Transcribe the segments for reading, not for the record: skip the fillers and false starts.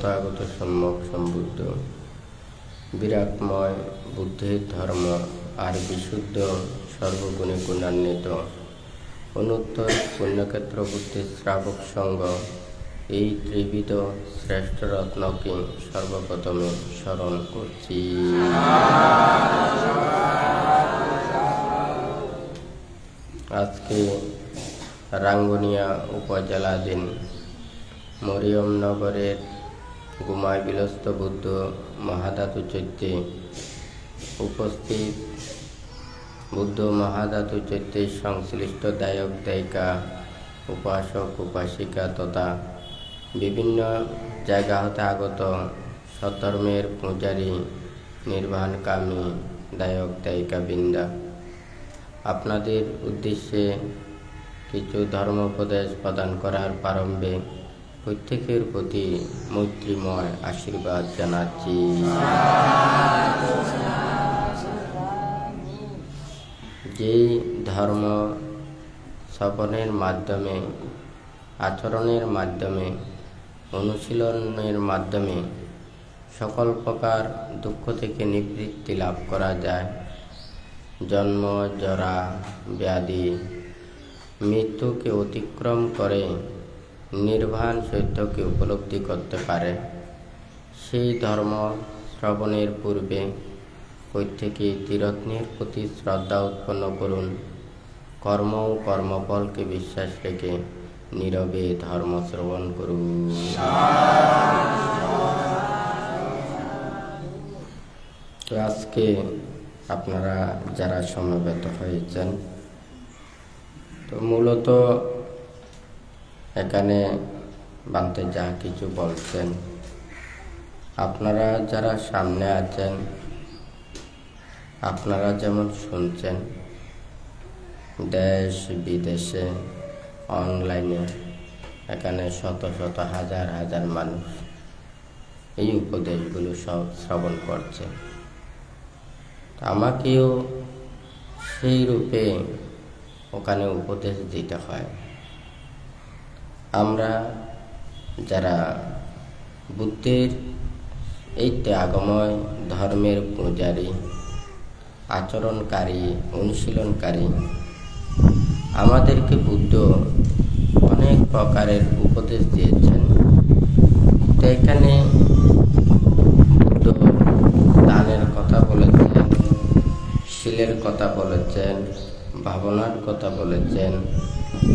তথাগত সম্যক সম্বুদ্ধ বিরাটময় বুদ্ধির ধর্ম আর বিশুদ্ধ সর্বগুণে গুণান্বিত অনুত্তর পুণ্যক্ষেত্র বুদ্ধির শ্রাবক সঙ্গ এই ত্রিবিধ শ্রেষ্ঠ রত্নকে সর্বপ্রথমে স্মরণ করছি। আজকে রাঙ্গুনিয়া উপজেলাধীন মরিয়মনগরের গুমায় বিলস্ত বুদ্ধ মহাধাতু চৈত্যে উপস্থিত বুদ্ধ মহাধাতু চৈত্যে সংশ্লিষ্ট দায়ক দায়িকা উপাসক উপাসিকা তথা বিভিন্ন জায়গা হতে আগত সধর্মের পূজারী নির্বাণকামী দায়ক দায়িকা বৃন্দা, আপনাদের উদ্দেশ্যে কিছু ধর্মোপদেশ প্রদান করার প্রারম্ভে প্রত্যেকের প্রতি মৈত্রীময় আশীর্বাদ জানাচ্ছি। যেই ধর্ম শ্রবণের মাধ্যমে, আচরণের মাধ্যমে, অনুশীলনের মাধ্যমে সকল প্রকার দুঃখ থেকে নিবৃত্তি লাভ করা যায়, জন্ম জরা ব্যাধি মৃত্যুকে অতিক্রম করে নির্বাণ সত্যকে উপলব্ধি করতে পারে, সেই ধর্ম শ্রবণের পূর্বে প্রত্যেকে ত্রিরত্নের প্রতি শ্রদ্ধা উৎপন্ন করুন। কর্ম ও কর্মফলকে বিশ্বাস রেখে নীরবে ধর্ম শ্রবণ করুন। তো আজকে আপনারা যারা সমবেত হয়েছেন, তো মূলত এখানে বান্তে যা কিছু বলছেন, আপনারা যারা সামনে আছেন, আপনারা যেমন শুনছেন, দেশ বিদেশে অনলাইনে এখানে শত শত হাজার হাজার মানুষ এই উপদেশগুলো সব শ্রবণ করছে। আমাকেও সেই রূপে ওখানে উপদেশ দিতে হয়। আমরা যারা বুদ্ধের এই ত্যাগময় ধর্মের পূজারী, আচরণকারী, অনুশীলনকারী, আমাদেরকে বুদ্ধ অনেক প্রকারের উপদেশ দিয়েছেন। তো এখানে বুদ্ধ দানের কথা বলেছেন, শীলের কথা বলেছেন, ভাবনার কথা বলেছেন,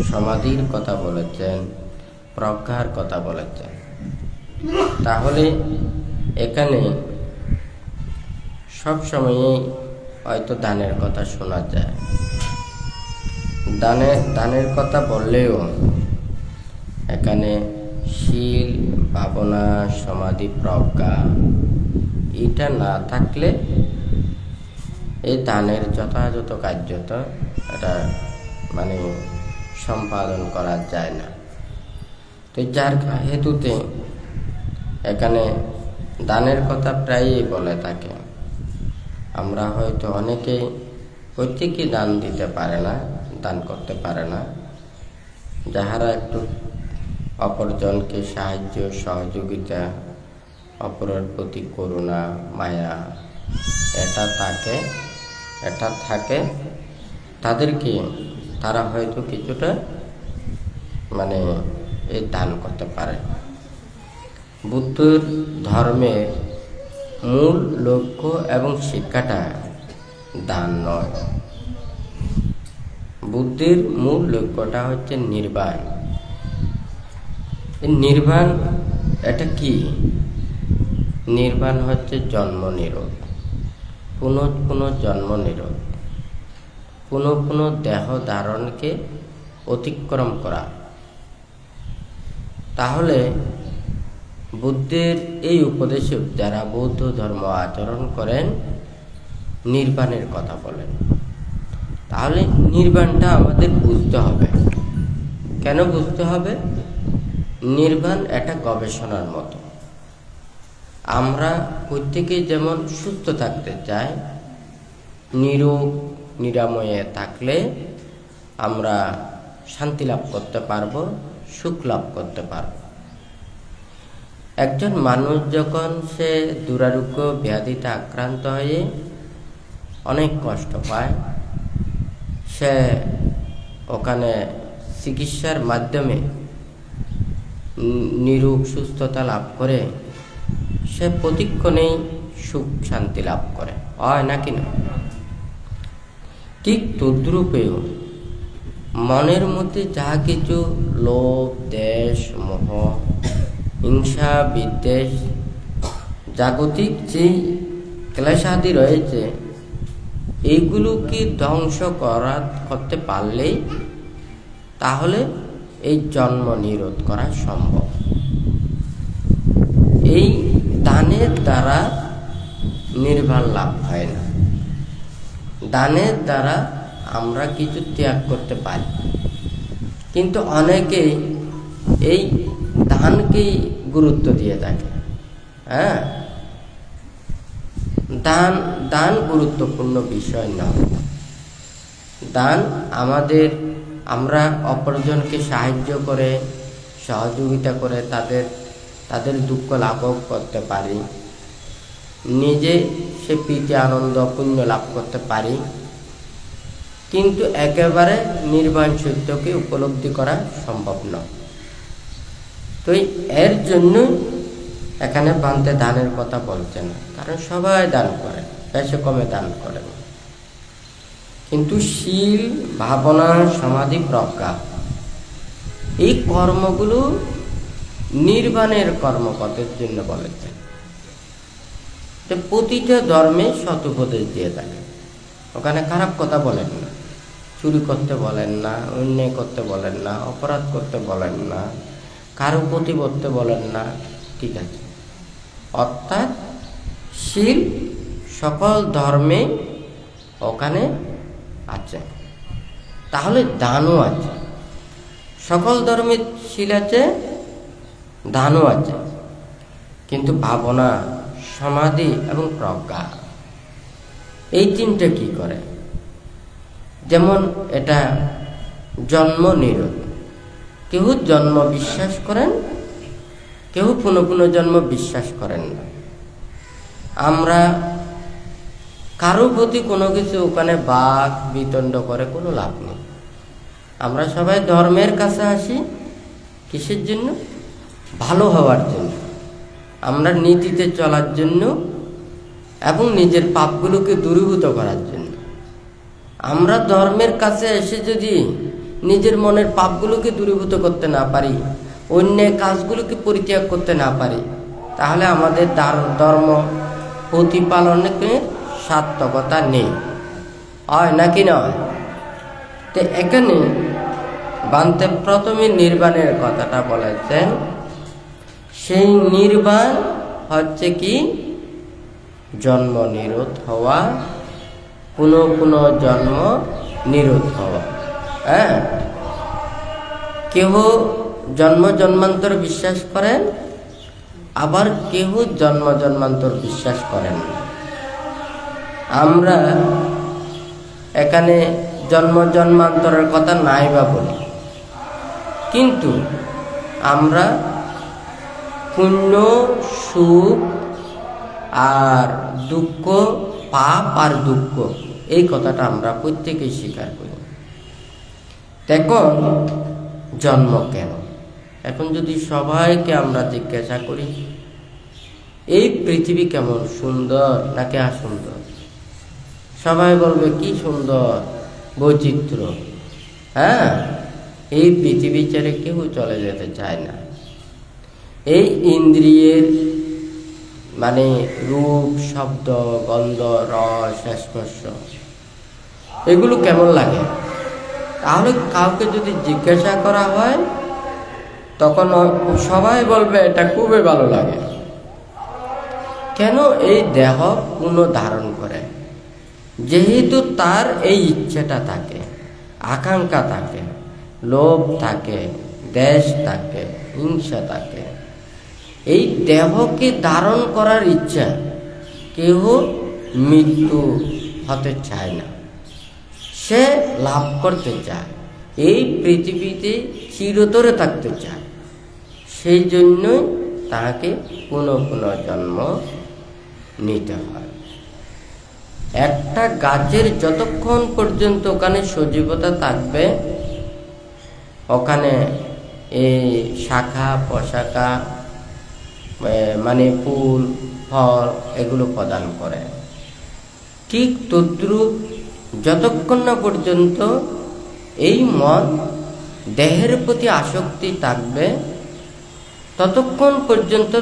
সমাধির কথা বলেছেন, প্রজ্ঞার কথা বলেছেন। তাহলে এখানে সবসময়ই হয়তো দানের কথা শোনা যায়। দানের কথা বললেও এখানে শীল, ভাবনা, সমাধি, প্রজ্ঞা এটা না থাকলে এই দানের যথাযথ কার্যতা এটা সম্পাদন করা যায় না। তো যার হেতুতে এখানে দানের কথা প্রায়ই বলে থাকে। আমরা হয়তো অনেকে প্রত্যেকেই দান দিতে পারে না, দান করতে পারে না। যাহারা একটু অপরজনকে সাহায্য সহযোগিতা, অপরের প্রতি করুণা মায়া এটা থাকে, তাদেরকে তারা হয়তো কিছুটা এই দান করতে পারে। বুদ্ধের ধর্মের মূল লক্ষ্য এবং শিক্ষাটা দান নয়। বুদ্ধের মূল লক্ষ্যটা হচ্ছে নির্বাণ। নির্বাণ এটা কি? নির্বাণ হচ্ছে জন্ম নিরোধ, পুনঃ জন্ম নিরোধ, পুনঃ দেহ ধারণকে অতিক্রম করা। তাহলে বুদ্ধের এই উপদেশে যারা বৌদ্ধ ধর্ম আচরণ করেন নির্বাণের কথা বলেন। তাহলে নির্বাণটা আমাদের বুঝতে হবে। কেন বুঝতে হবে? নির্বাণ একটা গবেষণার মতো। আমরা প্রত্যেকে যেমন সুস্থ থাকতে চাই, নিরোগ নিরাময়ে থাকলে আমরা শান্তি লাভ করতে পারবো, সুখ লাভ করতে পারবো। একজন মানুষ যখন সে দুরারোগ্য ব্যাধিতে আক্রান্ত হয়ে অনেক কষ্ট পায়, সে ওখানে চিকিৎসার মাধ্যমে নিরোগ সুস্থতা লাভ করে, সে প্রতিক্ষণেই সুখ শান্তি লাভ করে, হয় নাকি না? ঠিক তদ্রূপেও মনের মধ্যে যা কিছু লোভ, দেশ, মোহ, হিংসা, বিদ্বেষ, জাগতিক যে ক্লেশাদি রয়েছে, এইগুলোকে ধ্বংস করতে পারলেই তাহলে এই জন্ম নিরোধ করা সম্ভব। এই দানের দ্বারা নির্বাণ লাভ হয় না। দানের দ্বারা আমরা কিছু ত্যাগ করতে পারি, কিন্তু অনেকেই এই দানকেই গুরুত্ব দিয়ে থাকে। দান গুরুত্বপূর্ণ বিষয় নয়। দান আমরা অপরজনকে সাহায্য করে, সহযোগিতা করে তাদের দুঃখ লাঘব করতে পারি, নিজে সে প্রীতি আনন্দ পুণ্য লাভ করতে পারি, কিন্তু একেবারে নির্বাণ সত্যকে উপলব্ধি করা সম্ভব নয়। তো এর জন্য এখানে বান্তে দানের কথা বলছে না, কারণ সবাই দান করে, বেশি কমে দান করে না। কিন্তু শীল, ভাবনা, সমাধি, প্রজ্ঞা, এই কর্মগুলো নির্বাণের কর্মপথের জন্য বলেছেন। প্রতিটা ধর্মে সৎ উপদেশ দিয়ে থাকে, ওখানে খারাপ কথা বলেন না, চুরি করতে বলেন না, অন্যায় করতে বলেন না, অপরাধ করতে বলেন না, কারো ক্ষতি করতে বলেন না, ঠিক আছে। অর্থাৎ শীল সকল ধর্মে ওখানে আছে, তাহলে দানও আছে। সকল ধর্মে শীল আছে, দানও আছে, কিন্তু ভাবনা, সমাধি এবং প্রজ্ঞা, এই তিনটে কি করে? যেমন এটা জন্ম নিরোধ। কেউ জন্ম বিশ্বাস করেন, কেউ পুনঃপুনঃজন্ম বিশ্বাস করেন না। আমরা কারো প্রতি কোনো কিছু ওখানে বাক বিতণ্ড করে কোনো লাভ নেই। আমরা সবাই ধর্মের কাছে আসি কিসের জন্য? ভালো হওয়ার জন্য, আমরা নীতিতে চলার জন্য এবং নিজের পাপগুলোকে দূরীভূত করার জন্য। আমরা ধর্মের কাছে এসে যদি নিজের মনের পাপগুলোকে দূরীভূত করতে না পারি, অন্যায় কাজগুলোকে পরিত্যাগ করতে না পারি, তাহলে আমাদের ধর্ম প্রতিপালনের সার্থকতা নেই, হয় নাকি নয়? তো এখানে বান্তে প্রথমে নির্বাণের কথাটা বলেছেন। সেই নির্বাণ হচ্ছে কি? জন্ম নিরোধ হওয়া, পুনঃ জন্ম নিরোধ হওয়া। কেহ জন্ম জন্মান্তর বিশ্বাস করেন, আবার কেহ জন্ম জন্মান্তর বিশ্বাস করেন না। আমরা এখানে জন্ম জন্মান্তরের কথা নাই বা বলি, কিন্তু আমরা পুণ্য, সুখ আর দুঃখ, পাপ আর দুঃখ, এই কথাটা আমরা প্রত্যেকেই স্বীকার করি। এখন জন্ম কেন? এখন যদি সবাইকে আমরা জিজ্ঞাসা করি এই পৃথিবী কেমন, সুন্দর নাকি অসুন্দর, সবাই বলবে কি সুন্দর, বৈচিত্র্য। এই পৃথিবী ছেড়ে কেউ চলে যেতে চায় না। এই ইন্দ্রিয়ের মানে রূপ, শব্দ, গন্ধ, রস, স্পর্শ, এগুলো কেমন লাগে? তাহলে কাউকে যদি জিজ্ঞাসা করা হয় তখন সবাই বলবে এটা খুবই ভালো লাগে। কেন? এই দেহ পুনঃ ধারণ করে, যেহেতু তার এই ইচ্ছেটা থাকে, আকাঙ্ক্ষা থাকে, লোভ থাকে, দেশ থাকে, হিংসা থাকে, এই দেহকে ধারণ করার ইচ্ছা, কেউ মৃত্যু হতে চায় না, সে লাভ করতে চায়, এই পৃথিবীতে চিরতরে থাকতে চায়। সেই জন্যই তাহাকে পুনঃ পুনঃ জন্ম নিতে হয়। একটা গাছের যতক্ষণ পর্যন্ত ওখানে সজীবতা থাকবে, ওখানে এই শাখা প্রশাখা মানে ফুল ফল এগুলো প্রদান করে। ঠিক তদ্রূপ যতক্ষণ না পর্যন্ত এই মন দেহের প্রতি আসক্তি থাকবে, ততক্ষণ পর্যন্ত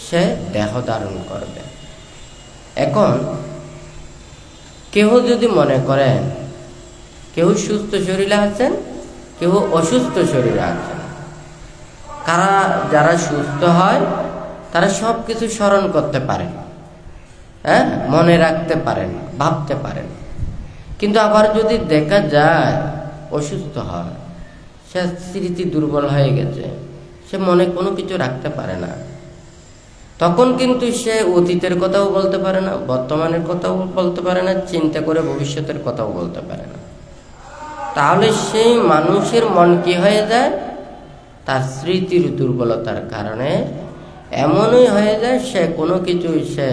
সে দেহ ধারণ করবে। এখন কেউ যদি মনে করেন কেউ সুস্থ শরীরে আছেন, কেউ অসুস্থ শরীরে আছেন, যারা সুস্থ হয় তারা সব কিছু স্মরণ করতে পারেন, মনে রাখতে পারেন, ভাবতে পারেন। কিন্তু আবার যদি দেখা যায় অসুস্থ হয়, সে স্মৃতি দুর্বল হয়ে গেছে, সে মনে কোনো কিছু রাখতে পারে না, তখন কিন্তু সে অতীতের কথাও বলতে পারে না, বর্তমানের কথাও বলতে পারে না, চিন্তা করে ভবিষ্যতের কথাও বলতে পারে না। তাহলে সেই মানুষের মন কি হয়ে যায়? তার স্মৃতির দুর্বলতার কারণে এমনই হয়ে যায় সে কোনো কিছু সে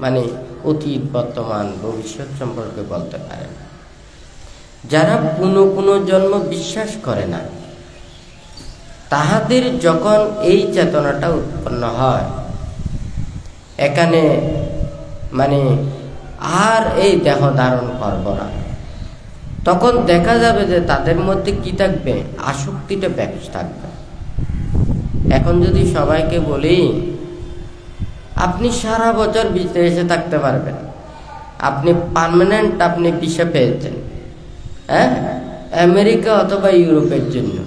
মানে অতীত বর্তমান ভবিষ্যৎ সম্পর্কে বলতে পারে না। যারা পুনঃপুনঃজন্ম বিশ্বাস করে না, তাহাদের যখন এই চেতনাটা উৎপন্ন হয়, এখানে মানে আর এই দেহ ধারণ করব না, তখন দেখা যাবে যে তাদের মধ্যে কি থাকবে? আসক্তিটা বেশ থাকবে। এখন যদি সবাইকে বলি আপনি সারা বছর বিদেশে থাকতে পারবেন, আপনি পার্মানেন্ট আপনি ভিসা পেয়েছেন, আমেরিকা অথবা ইউরোপের জন্য,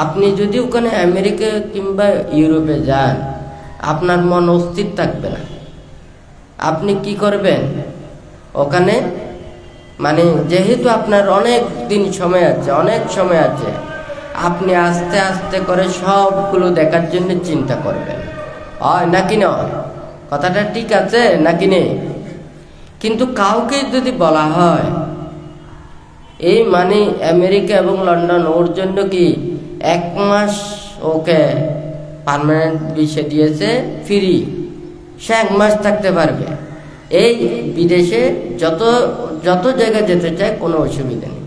আপনি যদি ওখানে আমেরিকা কিংবা ইউরোপে যান, আপনার মন অস্থির থাকবে না। আপনি কি করবেন? ওখানে মানে যেহেতু আপনার অনেক দিন সময় আছে, অনেক সময় আছে, আপনি আস্তে আস্তে করে সবগুলো দেখার জন্য চিন্তা করবেন, হয় নাকি নয়? কথাটা ঠিক আছে নাকি নেই? কিন্তু কাউকে যদি বলা হয় এই মানে আমেরিকা এবং লন্ডন ওর জন্য কি 1 মাস ওকে পার্মানেন্ট ভিসা দিয়েছে ফ্রি, সে 1 মাস থাকতে পারবে, এই বিদেশে যত জায়গায় যেতে চায় কোনো অসুবিধা নেই।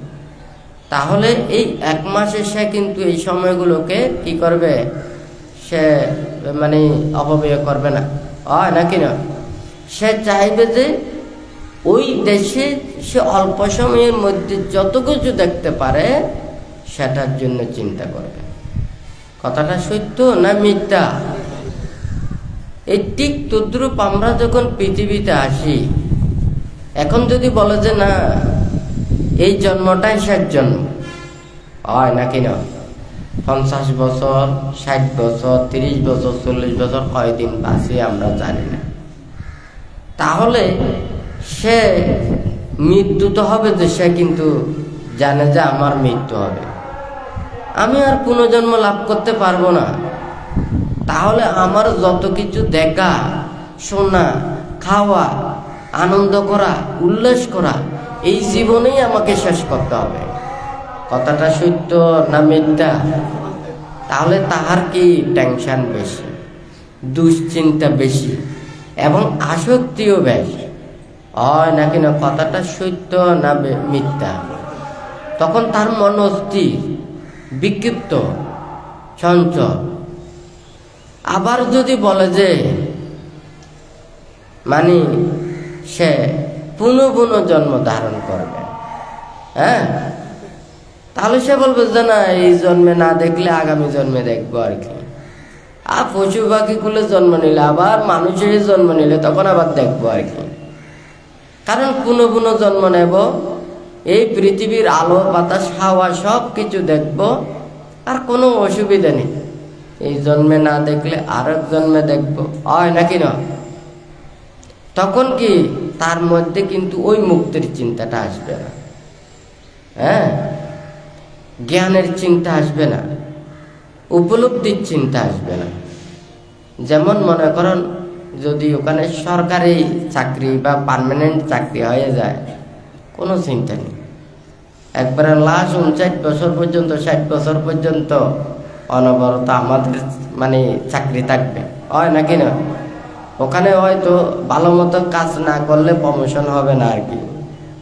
তাহলে এই 1 মাসে সে কিন্তু এই সময়গুলোকে কি করবে? সে মানে অপব্যয় করবে না, হয় নাকি না? সে চাইবে যে ওই দেশে সে অল্প সময়ের মধ্যে যত কিছু দেখতে পারে সেটার জন্য চিন্তা করবে। কথাটা সত্য না মিথ্যা? এই ঠিক তদ্রূপ আমরা যখন পৃথিবীতে আসি, এখন যদি বলে যে না এই জন্মটাই শেষ জন্ম, হয় নাকি না? 50 বছর, 60 বছর, 30 বছর, 40 বছর কয়দিন বাঁচি আমরা জানি না। তাহলে সে মৃত্যু তো হবে, যে সে কিন্তু জানে যে আমার মৃত্যু হবে, আমি আর পুনর্জন্ম লাভ করতে পারবো না। তাহলে আমার যত কিছু দেখা, শোনা, খাওয়া, আনন্দ করা, উল্লাস করা, এই জীবনেই আমাকে শেষ করতে হবে। কথাটা সত্য না মিথ্যা? তাহলে তাহার কি টেনশন বেশি, দুশ্চিন্তা বেশি এবং আসক্তিও বেশি, হয় নাকি না? কথাটা সত্য না মিথ্যা? তখন তার মন অস্থির, বিক্ষিপ্ত, চঞ্চল। আবার যদি বলে যে মানে সে পুনঃ জন্ম ধারণ করবে, তাহলে সে বলবে যে না এই জন্মে না দেখলে আগামী জন্মে দেখবো আর কি। আর পশু পাখিগুলো জন্ম নিলে, আবার মানুষের জন্ম নিলে তখন আবার দেখবো আর কি। কারণ পুনঃ জন্ম নেব, এই পৃথিবীর আলো বাতাস হাওয়া সব কিছু দেখব, আর কোনো অসুবিধা নেই। এই জন্মে না দেখলে আরেক জন্মে দেখবো, হয় নাকি না? তখন কি তার মধ্যে কিন্তু ওই মুক্তির চিন্তাটা আসবে না, জ্ঞানের চিন্তা আসবে না, উপলব্ধির চিন্তা আসবে না। যেমন মনে করেন যদি ওখানে সরকারি চাকরি বা পার্মানেন্ট চাকরি হয়ে যায়, কোনো চিন্তা নেই, একবারে লাস্ট 59 বছর পর্যন্ত, 60 বছর পর্যন্ত অনবরত আমাদের মানে চাকরি থাকবে, হয় নাকি না? ওখানে হয়তো ভালো মতো কাজ না করলে প্রমোশন হবে না আর কি,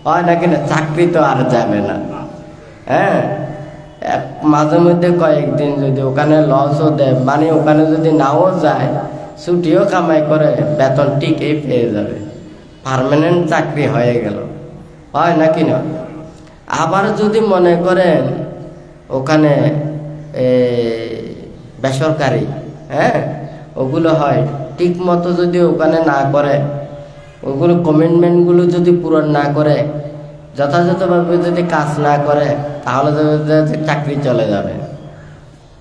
হয় নাকি না? চাকরি তো আর যাবে না। হ্যাঁ, মাঝে মধ্যে কয়েকদিন যদি ওখানে লসও দেয়, মানে ওখানে যদি নাও যায়, ছুটিও কামাই করে, বেতন ঠিকই পেয়ে যাবে, পার্মানেন্ট চাকরি হয়ে গেল, হয় নাকি না? আবার যদি মনে করেন ওখানে বেসরকারি, হ্যাঁ, ওগুলো হয় ঠিক মতো যদি ওখানে না করে, ওগুলো কমিটমেন্টগুলো যদি পূরণ না করে, যথাযথভাবে যদি কাজ না করে, তাহলে চাকরি চলে যাবে।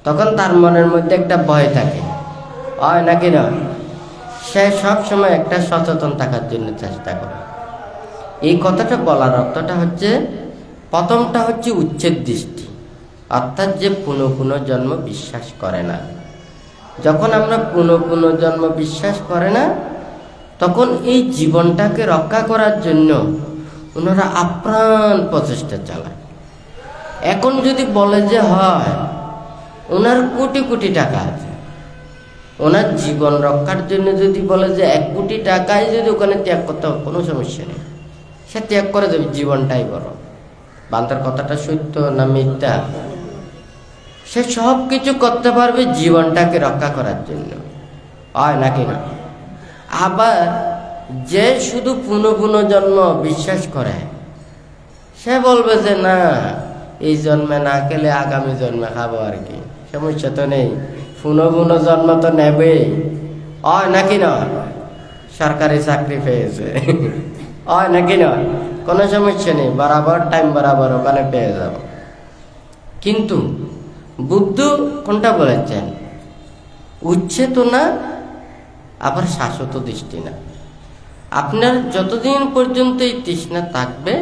তখন তার মনের মধ্যে একটা ভয় থাকে, হয় নাকি না? সে সব সময় একটা সচেতন থাকার জন্য চেষ্টা করে। এই কথাটা বলার অর্থটা হচ্ছে, প্রথমটা হচ্ছে উচ্ছেদ দৃষ্টি, অর্থাৎ যে পুনঃপুনর্জন্ম বিশ্বাস করে না। যখন আমরা পুনঃপুনর্জন্ম বিশ্বাস করে না, তখন এই জীবনটাকে রক্ষা করার জন্য ওনারা আপ্রাণ প্রচেষ্টা চালায়। এখন যদি বলে যে হয়, ওনার কোটি কোটি টাকা আছে, ওনার জীবন রক্ষার জন্য যদি বলে যে 1 কোটি টাকায় যদি ওখানে ত্যাগ করতে হবে, কোনো সমস্যা নেই, সে ত্যাগ করে দেবে, জীবনটাই বড়। বান্দার কথাটা সত্য না মিথ্যা? সে সব কিছু করতে পারবে জীবনটাকে রক্ষা করার জন্য, হয় নাকি না? আবার যে শুধু পুনঃপুনর্জন্ম বিশ্বাস করে, সে বলবে যে না, এই জন্মে না খেলে আগামী জন্মে খাবো আর কি, সমস্যা তো নেই, পুনঃপুনর্জন্ম তো নেবেই, হয় নাকি না? সরকারি চাকরি পেয়েছে, হয় নাকি না? কোনো সমস্যা নেই, বরাবর টাইম বরাবর ওখানে পেয়ে যাব। কিন্তু বুদ্ধ কোনটা বলেছেন? উচ্ছেদ না, আবার শাশ্বত দৃষ্টি না। আপনার যতদিন পর্যন্ত এই তৃষ্ণা থাকবে,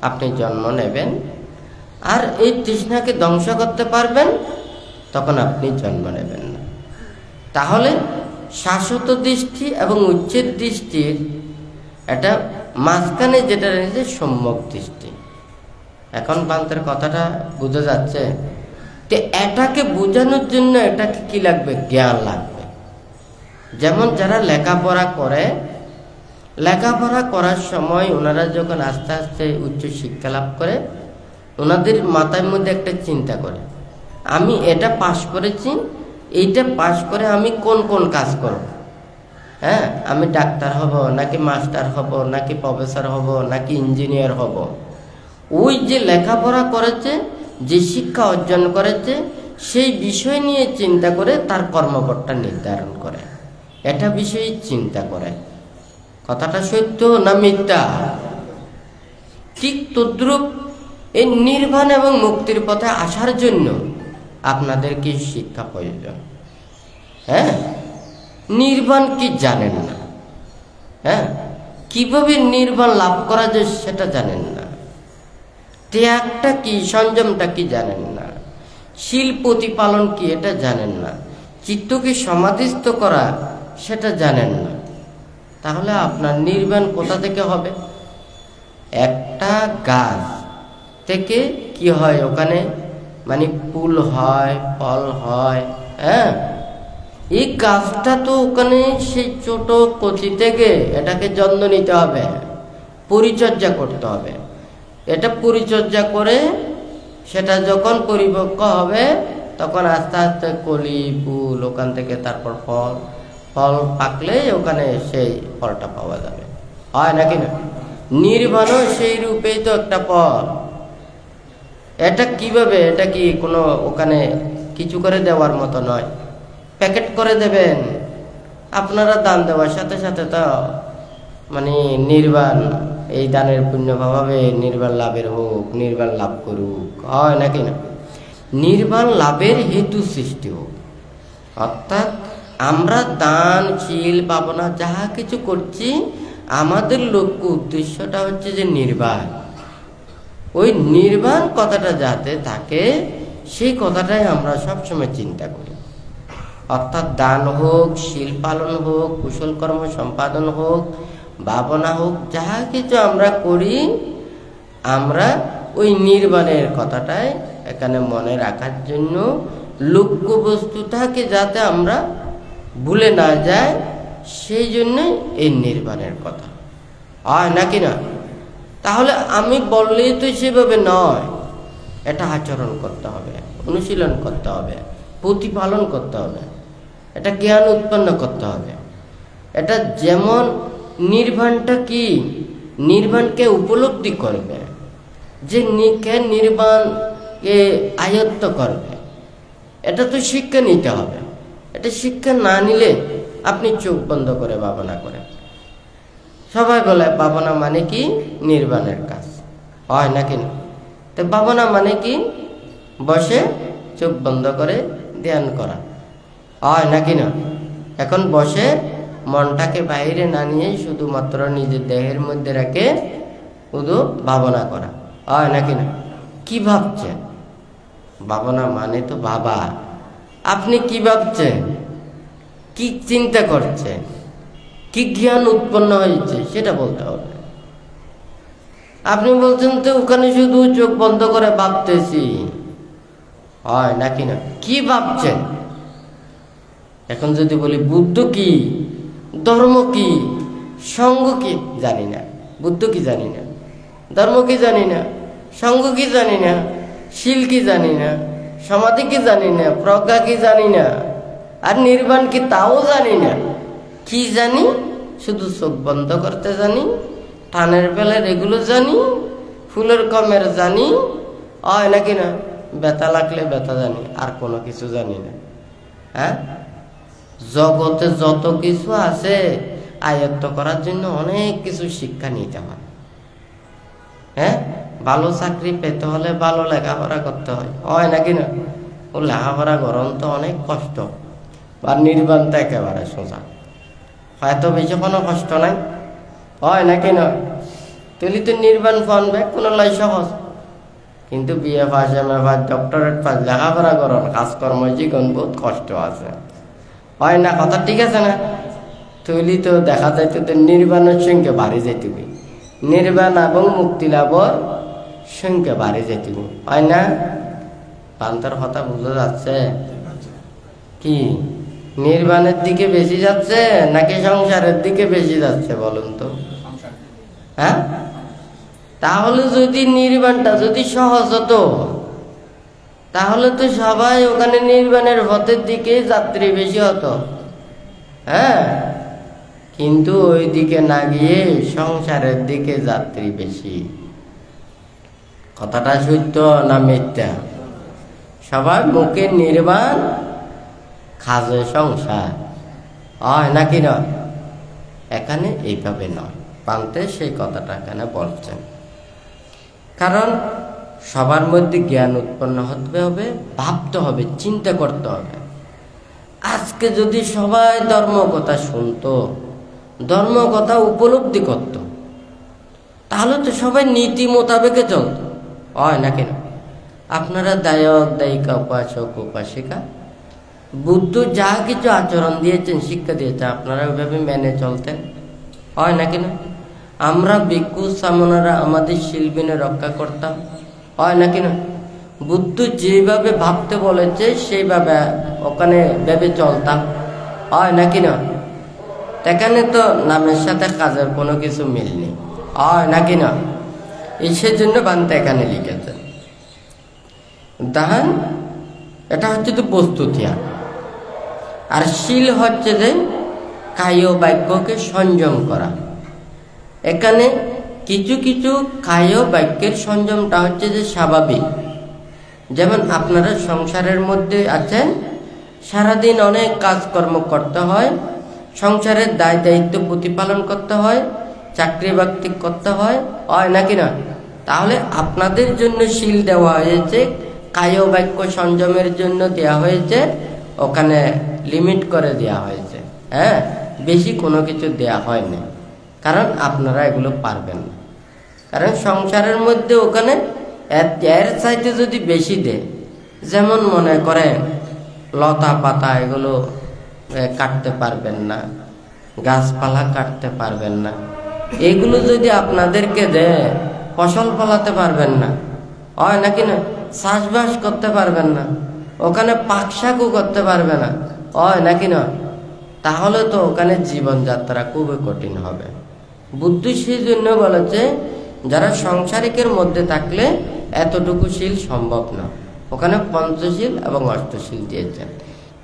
আপনি জন্ম নেবেন, আর এই তৃষ্ণাকে ধ্বংস করতে পারবেন, তখন আপনি জন্ম নেবেন না। তাহলে শাশ্বত দৃষ্টি এবং উচ্ছেদ দৃষ্টির এটা মাঝখানে যেটা রয়েছে সম্যক দৃষ্টি। এখন বান্তের কথাটা বোঝা যাচ্ছে? তো এটাকে বোঝানোর জন্য এটাকে কি লাগবে? জ্ঞান লাগবে। যেমন যারা লেখাপড়া করে, লেখাপড়া করার সময় ওনারা যখন আস্তে আস্তে উচ্চ শিক্ষা লাভ করে, ওনাদের মাথার মধ্যে একটা চিন্তা করে, আমি এটা পাশ করেছি, এইটা পাশ করে আমি কোন কোন কাজ করব। হ্যাঁ, আমি ডাক্তার হব, নাকি মাস্টার হব, নাকি প্রফেসর হব, নাকি ইঞ্জিনিয়ার হব। ওই যে লেখাপড়া করেছে, যে শিক্ষা অর্জন করেছে, সেই বিষয় নিয়ে চিন্তা করে তার কর্মপথটা নির্ধারণ করে, এটা বিষয়ে চিন্তা করে। কথাটা সত্য না মিথ্যা? ঠিক তদ্রূপ এই নির্বাণ এবং মুক্তির পথে আসার জন্য আপনাদের কি শিক্ষা প্রয়োজন? হ্যাঁ, নির্বাণ কি জানেন না? হ্যাঁ, কিভাবে নির্বাণ লাভ করা যায় সেটা জানেন না। ত্যাগটা কি, সংযমটা কি জানেন না। শীল প্রতিপালন কি, এটা জানেন না। চিত্তকে সমাধিস্থ করা, সেটা জানেন না। তাহলে আপনার নির্বাণ কোথা থেকে হবে? একটা গাছ থেকে কি হয়, ওখানে মানে ফুল হয়, ফল হয়। হ্যাঁ, এই গাছটা তো ওখানে সেই ছোট কচি থেকে এটাকে যত্ন নিতে হবে, পরিচর্যা করতে হবে। এটা পরিচর্যা করে সেটা যখন পরিপক্ক হবে, তখন আস্তে আস্তে কলি, ফুল, ওখান থেকে তারপর ফল, ফল পাকলে ওখানে সেই ফলটা পাওয়া যাবে, হয় নাকি না? নির্বাণও সেই রূপেই তো একটা ফল। এটা কিভাবে? এটা কি কোনো ওখানে কিছু করে দেওয়ার মতো নয়, প্যাকেট করে দেবেন। আপনারা দান দেওয়ার সাথে সাথে তো মানে নির্বাণ, এই দানের পুণ্য ভাবে নির্বাণ লাভের হোক, নির্বাণ লাভ করুক, হয় নাকি না? নির্বাণ লাভের হেতু সৃষ্টি হোক, অর্থাৎ আমরা দান, শীল, পাবনা যাহা কিছু করছি, আমাদের লক্ষ্য উদ্দেশ্যটা হচ্ছে যে নির্বাণ। ওই নির্বাণ কথাটা যাতে থাকে, সেই কথাটাই আমরা সবসময় চিন্তা করি। অর্থাৎ দান হোক, শীল পালন হোক, কুশল কর্ম সম্পাদন হোক, ভাবনা হোক, যাহা কিছু আমরা করি, আমরা ওই নির্বাণের কথাটাই এখানে মনে রাখার জন্য লক্ষ্য বস্তুটাকে যাতে আমরা ভুলে না যায়, সেই জন্যই এই নির্বাণের কথা হয় নাকি না? তাহলে আমি বললেই তো সেভাবে নয়, এটা আচরণ করতে হবে, অনুশীলন করতে হবে, প্রতিপালন করতে হবে, এটা জ্ঞান উৎপন্ন করতে হবে। এটা যেমন নির্বাণটা কি, নির্বাণকে উপলব্ধি করবে, যে নির্বাণকে আয়ত্ত করবে, এটা তো শিক্ষা নিতে হবে। এটা শিক্ষা না নিলে আপনি চোখ বন্ধ করে ভাবনা করেন। সবাই বলে ভাবনা মানে কি নির্বাণের কাজ, হয় নাকি না? তো ভাবনা মানে কি বসে চোখ বন্ধ করে ধ্যান করা, হয় নাকি না? এখন বসে মনটাকে বাইরে না নিয়ে শুধুমাত্র নিজের দেহের মধ্যে রেখে শুধু ভাবনা করা, হয় নাকি না? কি ভাবছেন? ভাবনা মানে তো ভাবা। আপনি কি ভাবছেন, কি চিন্তা করছেন, কি জ্ঞান উৎপন্ন হয়েছে সেটা বলতে হবে। আপনি বলছেন তো ওখানে শুধু চোখ বন্ধ করে ভাবতেছি, হয় নাকি না? কি ভাবছেন? এখন যদি বলি বুদ্ধ কি, ধর্ম কি, সঙ্গ কি, জানি না। বুদ্ধ কি জানি না, ধর্ম কি জানি না, সঙ্গ কি জানি না, শীল কি জানি না, সমাধি কি জানি না, প্রজ্ঞা কি জানি না, আর নির্বাণ কি তাও জানি না। কি জানি? শুধু চোখ বন্ধ করতে জানি, টানের বেলার এগুলো জানি, ফুলের কমের জানি, হয় নাকি না? ব্যথা লাগলে ব্যথা জানি, আর কোনো কিছু জানি না। হ্যাঁ, জগতে যত কিছু আছে আয়ত্ত করার জন্য অনেক কিছু শিক্ষা নিতে হয়। হ্যাঁ, ভালো চাকরি পেতে হলে ভালো লেখাপড়া করতে হয়, হয় নাকি না? ও লেখাপড়া গরম তো অনেক কষ্ট, আর নির্বাণ তো একেবারে সোজা, হয়তো বেশি কোনো কষ্ট নাই, হয় নাকি না? তুলি তো নির্বাণ পানবে কোনো লাই সহজ, কিন্তু BA pass, M A pass, doctorate pass, লেখাপড়া করার কাজকর্ম জীবন বহুত কষ্ট আছে, হয় না? কথা ঠিক আছে না? তুলি তো দেখা যায় তো নির্বাণের সঙ্গে বাড়ি যেতেবি, নির্বাণ এবং মুক্তি লাভর সঙ্গে বাড়ি যেতেবি, হয় না? পান্তার কথা বুঝা যাচ্ছে কি? নির্বাণের দিকে বেশি যাচ্ছে নাকি সংসারের দিকে বেশি যাচ্ছে বলুন তো? হ্যাঁ, তাহলে যদি নির্বাণটা যদি সহজ হতো তাহলে তো সবাই ওখানে নির্বাণের পথের দিকে যাত্রী বেশি হতো। হ্যাঁ, কিন্তু ওই দিকে না গিয়ে সংসারের দিকে যাত্রী বেশি। কথাটা সত্য না মিথ্যা? সবার মুখে নির্বাণ, খাজে সংসার, হয় নাকি না? এখানে এইভাবে নয়, পান্তে সেই কথাটা এখানে বলছেন। কারণ সবার মধ্যে জ্ঞান উৎপন্ন হতে হবে, ভাবতে হবে, চিন্তা করতে হবে। আজকে যদি সবাই ধর্ম কথা শুনতো, ধর্ম কথা উপলব্ধি করত, তাহলে তো সবাই নীতি মোতাবেকে চলত, হয় নাকি না? আপনারা দায়ক দায়িকা, উপাসক উপাসিকা, বুদ্ধ যা কিছু আচরণ দিয়েছেন, শিক্ষা দিয়েছেন, আপনারা ওইভাবে মেনে চলতেন, হয় নাকি না? আমরা ভিক্ষু সামনারা আমাদের শিল্পিনে রক্ষা করতাম, হয় নাকি না? বুদ্ধ যেভাবে ভাবতে বলেছে সেইভাবে ওখানে ভেবে চলতাম, হয় নাকি না? এখানে তো নামের সাথে কাজের কোনো কিছু মিল নেই, হয় নাকি না? এই সেজন্য বান্তে এখানে লিখেছেন। দান এটা হচ্ছে তো প্রস্তুতি, আর শীল হচ্ছে যে কায় বাক্যকে সংযম করা। এখানে কিছু কিছু কায় বাক্যের সংযমটা হচ্ছে যে স্বাভাবিক। যেমন আপনারা সংসারের মধ্যে আছেন, সারাদিন অনেক কাজকর্ম করতে হয়, সংসারের দায় দায়িত্ব প্রতিপালন করতে হয়, চাকরি বাকরি করতে হয়, হয় নাকি না? তাহলে আপনাদের জন্য শীল দেওয়া হয়েছে, কায় বাক্য সংযমের জন্য দেওয়া হয়েছে, ওখানে লিমিট করে দেওয়া হয়েছে। হ্যাঁ, বেশি কোনো কিছু দেওয়া হয়নি, কারণ আপনারা এগুলো পারবেন না। কারণ সংসারের মধ্যে ওখানে এর চাইতে যদি বেশি দেয়, যেমন মনে করেন লতা পাতা এগুলো কাটতে পারবেন না, গাছপালা কাটতে পারবেন না, এগুলো যদি আপনাদেরকে দেয় ফসল ফলাতে পারবেন না, হয় নাকি না? চাষবাস করতে পারবেন না, ওখানে পাকশাকও করতে পারবে না, হয় নাকি নয়? তাহলে তো ওখানে জীবনযাত্রা খুবই কঠিন হবে। বুদ্ধ সেই জন্য বলেছে যারা সংসারিকের মধ্যে থাকলে এতটুকু শীল সম্ভব না। ওখানে পঞ্চশীল এবং অষ্টশীল দিয়েছেন।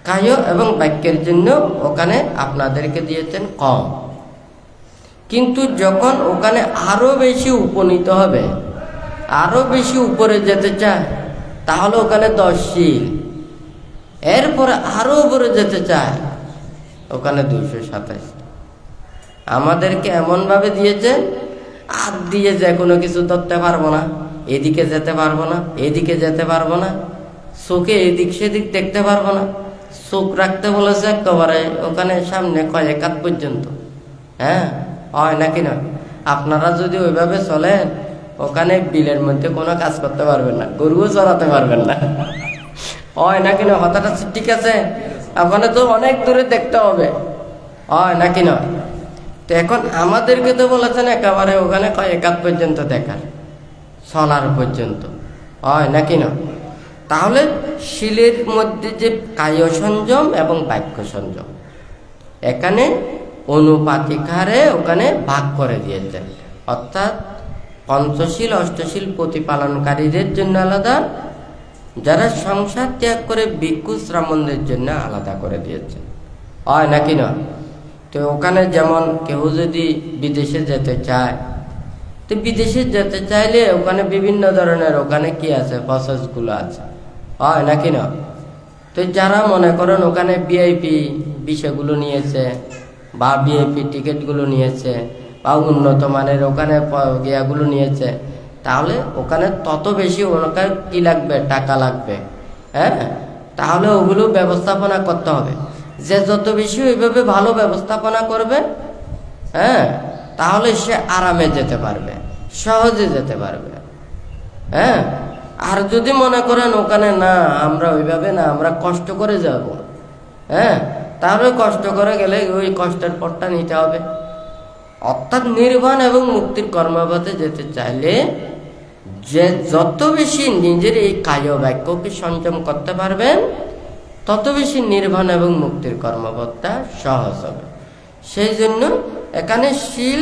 কায় এবং বাক্যের জন্য ওখানে আপনাদেরকে দিয়েছেন কম। কিন্তু যখন ওখানে আরো বেশি উপনীত হবে, আরো বেশি উপরে যেতে চায়, তাহলে ওখানে 10 শীল। এরপরে আরো উপরে যেতে চায়, ওখানে 227। আমাদেরকে এমন ভাবে দিয়েছেন, হাত দিয়ে যে কোনো কিছু ধরতে পারবো না, এদিকে যেতে পারবো না, এদিকে যেতে পারবো না, চোখে এদিক সেদিক দেখতে পারবো না। চোখ রাখতে বলেছে একেবারে ওখানে সামনে কয়েক হাত পর্যন্ত। হ্যাঁ, হয় নাকি না? আপনারা যদি ওইভাবে চলেন, ওখানে বিলের মধ্যে কোনো কাজ করতে পারবেন না, গরুও চড়াতে পারবেন না। হয় নাকি না? কথাটা ঠিক আছে? ওখানে তো অনেক দূরে দেখতে হবে, হয় নাকি না? তো এখন আমাদেরকে তো বলেছেন একেবারে ওখানে কয়েক হাত পর্যন্ত দেখার, চলার পর্যন্ত, হয় নাকি না? তাহলে শিলের মধ্যে যে কায় সংযম এবং বাক্য সংযম, এখানে অনুপাতিক হারে ওখানে ভাগ করে দিয়েছেন। অর্থাৎ পঞ্চশীল অষ্টশীল প্রতিপালনকারীদের জন্য আলাদা, যারা সংসার ত্যাগ করে ভিক্ষু শ্রামণদের জন্য আলাদা করে দিয়েছে, হয় নাকি না? তো ওখানে যেমন কেউ যদি বিদেশে যেতে চায়, তো বিদেশে যেতে চাইলে ওখানে বিভিন্ন ধরনের ওখানে কি আছে, প্রসেসগুলো আছে, হয় নাকি না? তো যারা মনে করেন ওখানে ভিআইপি বিষয়গুলো নিয়েছে বা ভিআইপি টিকিটগুলো নিয়েছে বা উন্নত মানের ওখানে ইয়েগুলো নিয়েছে, তাহলে ওখানে তত বেশি ওখানে কি লাগবে, টাকা লাগবে। হ্যাঁ, তাহলে ওগুলো ব্যবস্থাপনা করতে হবে। যে যত বেশি ওইভাবে ভালো ব্যবস্থাপনা করবে, হ্যাঁ, তাহলে সে আরামে যেতে পারবে, সহজে যেতে পারবে। হ্যাঁ, আর যদি মনে করেন ওখানে না, আমরা ওইভাবে না, আমরা কষ্ট করে যাব, হ্যাঁ, তাহলে কষ্ট করে গেলে ওই কষ্টের পথটা নিতে হবে। অর্থাৎ নির্বাণ এবং মুক্তির কর্মপথে যেতে চাইলে যে যত বেশি নিজের এই কায় বাক্যকে সংযম করতে পারবেন, তত বেশি নির্বাণ এবং মুক্তির কর্মপথটা সহজ হবে। সেই জন্য এখানে শীল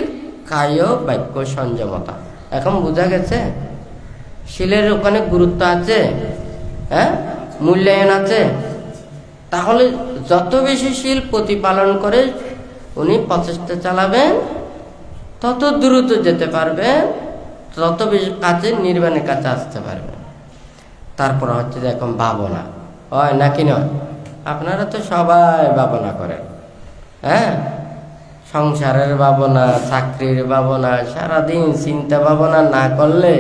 কায় বাক্য সংযমতা। এখন বোঝা গেছে শীলের ওখানে গুরুত্ব আছে, হ্যাঁ, মূল্যায়ন আছে। তাহলে যত বেশি শীল প্রতিপালন করে উনি প্রচেষ্টা চালাবেন, তত দ্রুত যেতে পারবেন, তত বেশি কাছে নির্বাণের কাছে আসতে পারবেন। তারপর হচ্ছে যে এখন ভাবনা, হয় নাকি নয়? আপনারা তো সবাই ভাবনা করেন, হ্যাঁ, সংসারের ভাবনা, চাকরির ভাবনা, সারাদিন চিন্তা ভাবনা না করলে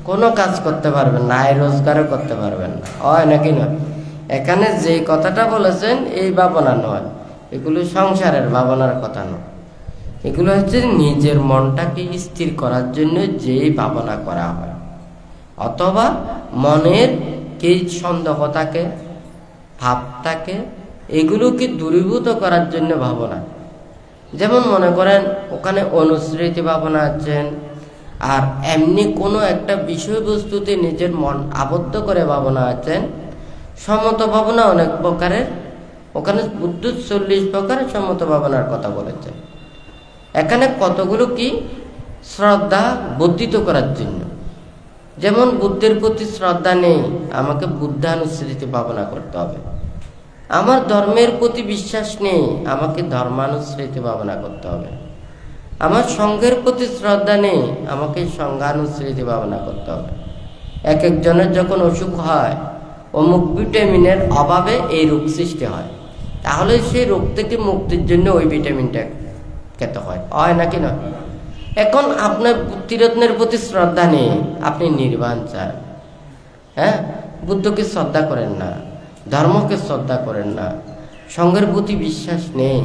কোনো কাজ করতে পারবেন না, আয় রোজগারও করতে পারবেন না, হয় নাকি নয়? এখানে যে কথাটা বলেছেন এই ভাবনা নয়, এগুলো সংসারের ভাবনার কথা নয়। এগুলো হচ্ছে নিজের মনটাকে স্থির করার জন্য যেই ভাবনা করা হয়, অথবা মনের কি সন্দেহ থাকে, ভাব থাকে, এগুলোকে দূরীভূত করার জন্য ভাবনা। যেমন মনে করেন ওখানে অনুস্মৃতি ভাবনা আছেন, আর এমনি কোনো একটা বিষয়বস্তুতে নিজের মন আবদ্ধ করে ভাবনা আছেন। সমত ভাবনা অনেক প্রকারের, ওখানে বুদ্ধ 40 প্রকারের সমত ভাবনার কথা বলেছেন। এখানে কতগুলো কি শ্রদ্ধা বর্ধিত করার জন্য। যেমন বুদ্ধের প্রতি শ্রদ্ধা নেই, আমাকে বুদ্ধানুস্মৃতি ভাবনা করতে হবে। আমার ধর্মের প্রতি বিশ্বাস নেই, আমাকে ধর্মানুস্মৃতি ভাবনা করতে হবে। আমার সঙ্ঘের প্রতি শ্রদ্ধা নেই, আমাকে সঙ্ঘানুস্মৃতি ভাবনা করতে হবে। এক একজনের যখন অসুখ হয়, অমুক ভিটামিনের অভাবে এই রোগ সৃষ্টি হয়, তাহলে সেই রোগ থেকে মুক্তির জন্য ওই ভিটামিনটা খেতে হয়, হয় নাকি নয়? এখন আপনার ত্রিরত্নের প্রতি শ্রদ্ধা নেই, আপনি নির্বাণ চান, হ্যাঁ, বুদ্ধকে শ্রদ্ধা করেন না, ধর্মকে শ্রদ্ধা করেন না, সঙ্ঘের প্রতি বিশ্বাস নেই,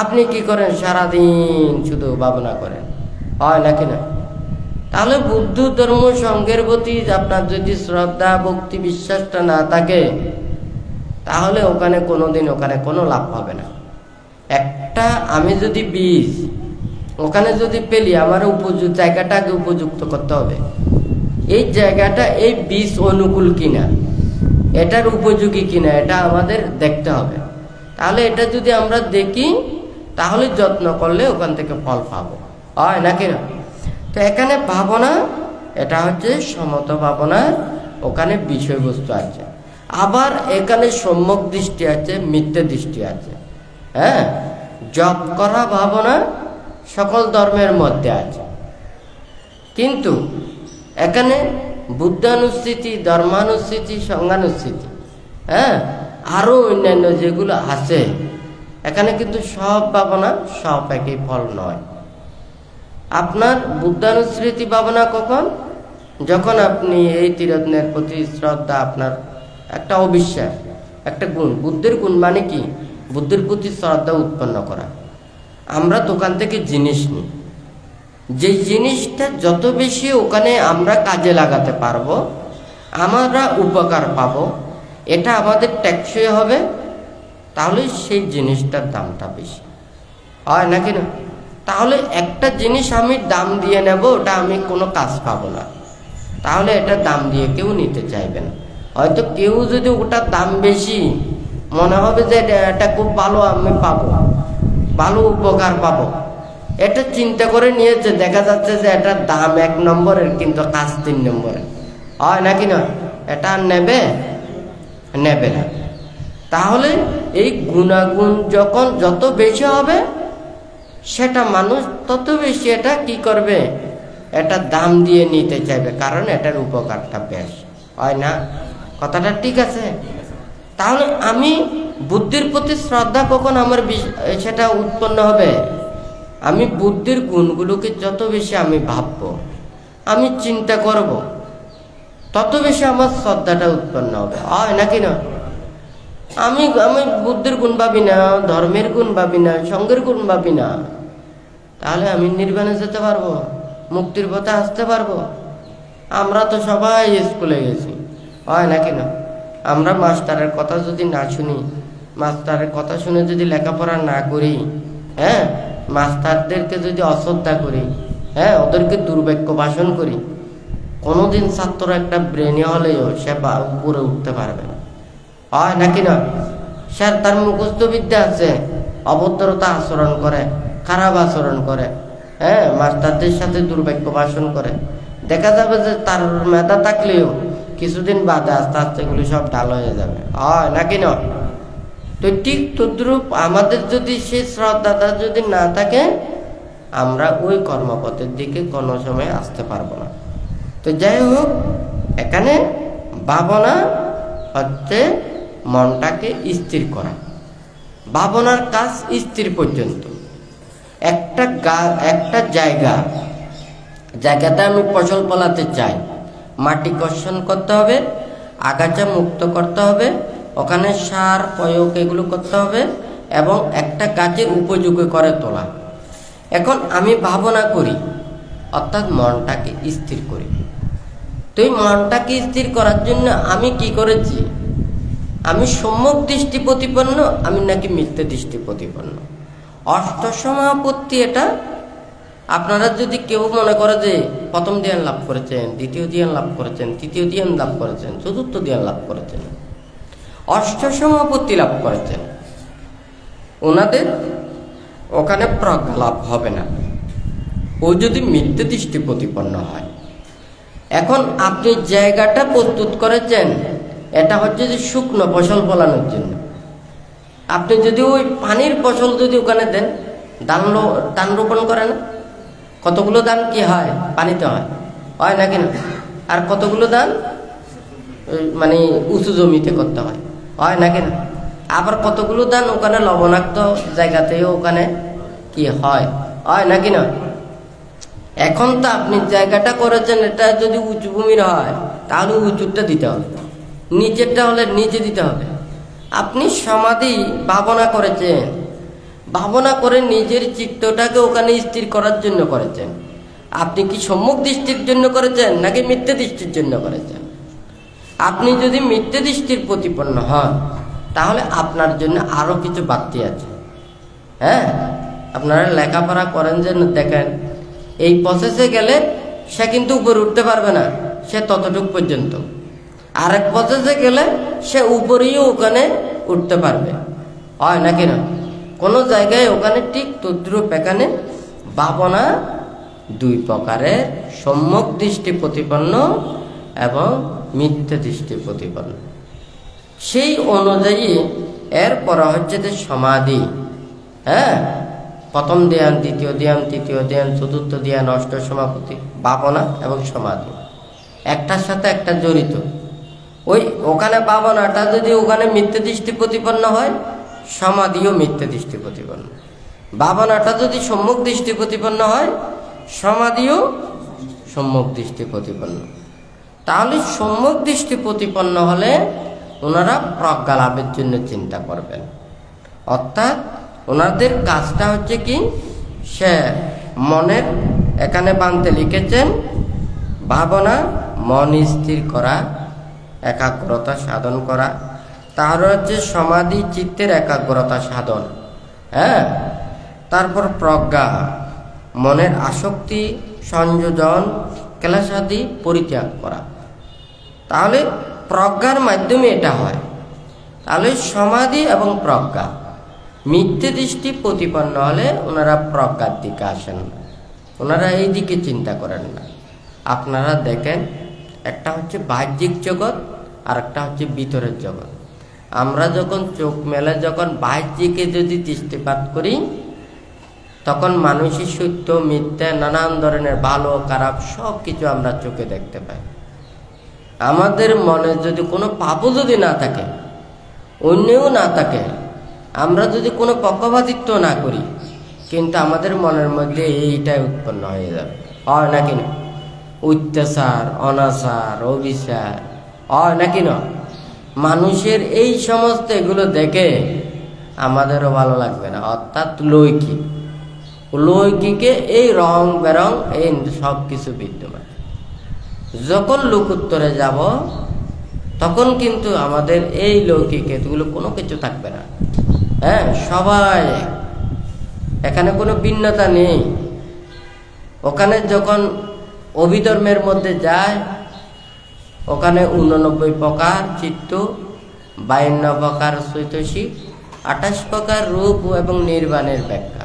আপনি কি করেন? সারাদিন শুধু ভাবনা করেন, হয় নাকি না? তাহলে বুদ্ধ ধর্ম সঙ্ঘের প্রতি আপনার যদি শ্রদ্ধা ভক্তি বিশ্বাসটা না থাকে, তাহলে ওখানে কোনোদিন ওখানে কোনো লাভ হবে না। একটা আমি যদি বীজ ওখানে যদি পেলি, আমার জায়গাটাকে উপযুক্ত করতে হবে। এই জায়গাটা এই বীজ অনুকূল কিনা, এটার উপযোগী কিনা এটা আমাদের দেখতে হবে। তাহলে এটা যদি আমরা দেখি তাহলে যত্ন করলে ওখান থেকে ফল পাবো, হয় নাকি না? তো এখানে ভাবনা, এটা হচ্ছে সমত ভাবনার ওখানে বিষয়বস্তু আছে। আবার এখানে সম্যক দৃষ্টি আছে, মিথ্যে দৃষ্টি আছে। হ্যাঁ, জপ করা ভাবনা সকল ধর্মের মধ্যে আছে, কিন্তু এখানে বুদ্ধানুস্মৃতি, ধর্মানুস্মৃতি, সংজ্ঞানুস্মৃতি, হ্যাঁ, আরো অন্যান্য যেগুলো আছে, এখানে কিন্তু সব ভাবনা সব একই ফল নয়। আপনার বুদ্ধানুস্মৃতি ভাবনা কখন? যখন আপনি এই তীরত্নের প্রতি শ্রদ্ধা, আপনার একটা অবিশ্বাস, একটা গুণ, বুদ্ধের গুণ মানে কি? বুদ্ধের প্রতি শ্রদ্ধা উৎপন্ন করা। আমরা দোকান থেকে জিনিস নিই, যে জিনিসটা যত বেশি ওখানে আমরা কাজে লাগাতে পারবো, আমরা উপকার পাবো, এটা আমাদের টেকসই হবে, তাহলে সেই জিনিসটার দামটা বেশি, হয় নাকি না? তাহলে একটা জিনিস আমি দাম দিয়ে নেব, ওটা আমি কোনো কাজ পাবো না, তাহলে এটা দাম দিয়ে কেউ নিতে চাইবে না। হয়তো কেউ যদি ওটার দাম বেশি মনে হবে যে এটা খুব ভালো, আমি পাবো, ভালো উপকার পাবো, এটা চিন্তা করে নিয়েছে, দেখা যাচ্ছে যে এটার দাম 1 নম্বরের কিন্তু কাজ 3 নম্বরের, হয় নাকি না? এটা নেবে না। তাহলে এই গুণাগুণ যখন যত বেশি হবে, সেটা মানুষ তত বেশি এটা কি করবে, এটা দাম দিয়ে নিতে চাইবে, কারণ এটার উপকারটা বেশ, হয় না? কথাটা ঠিক আছে? তাহলে আমি বুদ্ধির প্রতি শ্রদ্ধা কখন আমার সেটা উৎপন্ন হবে? আমি বুদ্ধির গুণগুলোকে যত বেশি আমি ভাববো, আমি চিন্তা করব, তত বেশি আমার শ্রদ্ধাটা উৎপন্ন হবে, হয় নাকি না? আমি বুদ্ধির গুণ ভাবি না, ধর্মের গুণ ভাবি না, সঙ্গের গুণ ভাবি না, তাহলে আমি নির্বাণে যেতে পারবো, মুক্তির পথে আসতে পারবো? আমরা তো সবাই স্কুলে গেছি, হয় নাকি না? আমরা মাস্টারের কথা যদি না শুনি, মাস্টারের কথা শুনে যদি লেখাপড়া না করি, হ্যাঁ, মাস্টারদেরকে যদি অশ্রদ্ধা করি, হ্যাঁ, ওদেরকে দুর্ভাগ্য ভাষণ করি, কোনোদিন ছাত্র একটা ব্রেনে হলেও সে উপরে উঠতে পারবে না, হয় নাকি না? সে তার মুখস্থ বিদ্যা আছে, অভদ্রতা আচরণ করে, খারাপ আচরণ করে, হ্যাঁ, মাস্টারদের সাথে দুর্ভাগ্য ভাষণ করে, দেখা যাবে যে তার মেধা থাকলেও কিছুদিন বাদে আস্তে আস্তে এগুলি সব ডাল হয়ে যাবে, হয় নাকি না? তো ঠিক তদ্রূপ আমাদের যদি সেই শ্রদ্ধাটা যদি না থাকে, আমরা ওই কর্মপথের দিকে কোনো সময় আসতে পারবো না। তো যাই হোক, এখানে ভাবনা হচ্ছে মনটাকে স্থির করা। ভাবনার কাজ স্থির পর্যন্ত। একটা জায়গাতে আমি ফসল ফলাতে চাই, মাটি কর্ষণ করতে হবে, আগাছা মুক্ত করতে হবে, ওখানে সার প্রয়োগ এগুলো করতে হবে, এবং একটা গাছের উপযোগী করে তোলা। এখন আমি ভাবনা করি, অর্থাৎ মনটাকে স্থির করি। তো এই মনটাকে স্থির করার জন্য আমি কি করেছি? আমি সম্যক দৃষ্টি প্রতিপন্ন, আমি নাকি মিথ্যে দৃষ্টি প্রতিপন্ন। অষ্টসমাপত্তি, এটা আপনারা যদি কেউ মনে করে যে প্রথম ধ্যান লাভ করেছেন, দ্বিতীয় ধ্যান লাভ করেছেন, তৃতীয় ধ্যান লাভ করেছেন, চতুর্থ ধ্যান লাভ করেছেন, অষ্টসমাপত্তি লাভ করেছেন, ওনাদের ওখানে প্রজ্ঞা লাভ হবে না, ও যদি মিথ্যে দৃষ্টি প্রতিপন্ন হয়। এখন আপনি জায়গাটা প্রস্তুত করেছেন, এটা হচ্ছে যে শুকনো ফসল ফলানোর জন্য। আপনি যদি ওই পানির ফসল যদি ওখানে দেন, ধান রোপণ করে না, কতগুলো ধান কি হয়? পানিতে হয় নাকি না? আর কতগুলো ধান মানে উঁচু জমিতে করতে হয় নাকি না? আবার কতগুলো ধান ওখানে লবণাক্ত জায়গাতেও ওখানে কি হয় নাকি না? এখন তো আপনি জায়গাটা করেছেন, এটা যদি উঁচু ভূমির হয় তাহলে উঁচুটা দিতে হবে, নিচেরটা হলে নিচে দিতে হবে। আপনি সমাধি ভাবনা করেছেন, ভাবনা করে নিজের চিত্তটাকে ওখানে স্থির করার জন্য করেছেন। আপনি কি সম্মুখ দৃষ্টির জন্য করেছেন নাকি মিথ্যে দৃষ্টির জন্য করেছেন? আপনি যদি মিথ্যে দৃষ্টির প্রতিপন্ন হন, তাহলে আপনার জন্য আরো কিছু বাড়তি আছে। হ্যাঁ, আপনারা লেখাপড়া করেন যে দেখেন, এই প্রসেসে গেলে সে কিন্তু উপরে উঠতে পারবে না, সে ততটুকু পর্যন্ত। আরেক পথে গেলে সে উপরেও ওখানে উঠতে পারবে, হয় নাকি না? কোনো জায়গায় ওখানে ঠিক তদ্রূপ এখানে ভাবনা দুই প্রকারের, সম্যক দৃষ্টি প্রতিপন্ন এবং মিথ্যা দৃষ্টি প্রতিপন্ন। সেই অনুযায়ী এরপর হচ্ছে যে সমাধি, হ্যাঁ, প্রথম ধ্যান, দ্বিতীয় ধ্যান, তৃতীয় ধ্যান, চতুর্থ ধ্যান, অষ্ট সমাপতি, ভাবনা এবং সমাধি একটার সাথে একটা জড়িত। ওখানে ভাবনাটা যদি ওখানে মিথ্যা দৃষ্টি প্রতিপন্ন হয়, সমাধিও মিথ্যা দৃষ্টি প্রতিপন্ন। ভাবনাটা যদি সম্যক দৃষ্টি প্রতিপন্ন হয়, সমাধিও সম্যক দৃষ্টি প্রতিপন্ন। তাহলে সম্যক দৃষ্টি প্রতিপন্ন হলে ওনারা প্রজ্ঞা লাভের জন্য চিন্তা করবেন। অর্থাৎ ওনাদের কাজটা হচ্ছে কি, সে মনের এখানে বানতে লিখেছেন ভাবনা, মন স্থির করা, একাগ্রতা সাধন করা। তাহলে হচ্ছে সমাধি, চিত্তের একাগ্রতা সাধন, হ্যাঁ। তারপর প্রজ্ঞা, মনের আসক্তি, সংযোজন, ক্লেশাদি পরিত্যাগ করা। তাহলে প্রজ্ঞার মাধ্যমে এটা হয়। তাহলে সমাধি এবং প্রজ্ঞা, মিথ্যে দৃষ্টি প্রতিপন্ন হলে ওনারা প্রজ্ঞার দিকে আসেন না, ওনারা এই দিকে চিন্তা করেন না। আপনারা দেখেন, একটা হচ্ছে বাহ্যিক জগৎ আর একটা হচ্ছে ভিতরের জগৎ। আমরা যখন চোখ মেলে যখন বাহ্যিকে যদি দৃষ্টিপাত করি, তখন মানুষের সত্য মিথ্যা নানান ধরনের ভালো খারাপ সব কিছু আমরা চোখে দেখতে পাই। আমাদের মনে যদি কোনো পাপও যদি না থাকে, অন্যও না থাকে, আমরা যদি কোনো পক্ষপাতিত্ব না করি, কিন্তু আমাদের মনের মধ্যে এইটাই উৎপন্ন হয়ে যাবে, হয় নাকি না? অত্যাচার, অনাচার, অবিচার, হয় নাকি না? মানুষের এই সমস্ত এগুলো দেখে আমাদেরও ভালো লাগবে না। অর্থাৎ লৌকিকে এই রং বেরং এই সব কিছু বিদ্যমান। যখন লোকোত্তরে যাব তখন কিন্তু আমাদের এই লৌকিক এগুলো কোনো কিছু থাকবে না, হ্যাঁ। সবাই এখানে কোনো ভিন্নতা নেই। ওখানে যখন অভিধর্মের মধ্যে যায়, ওখানে 89 প্রকার চিত্ত, 52 প্রকার চৈতসিক, 28 প্রকার রূপ এবং নির্বাণের ব্যাখ্যা।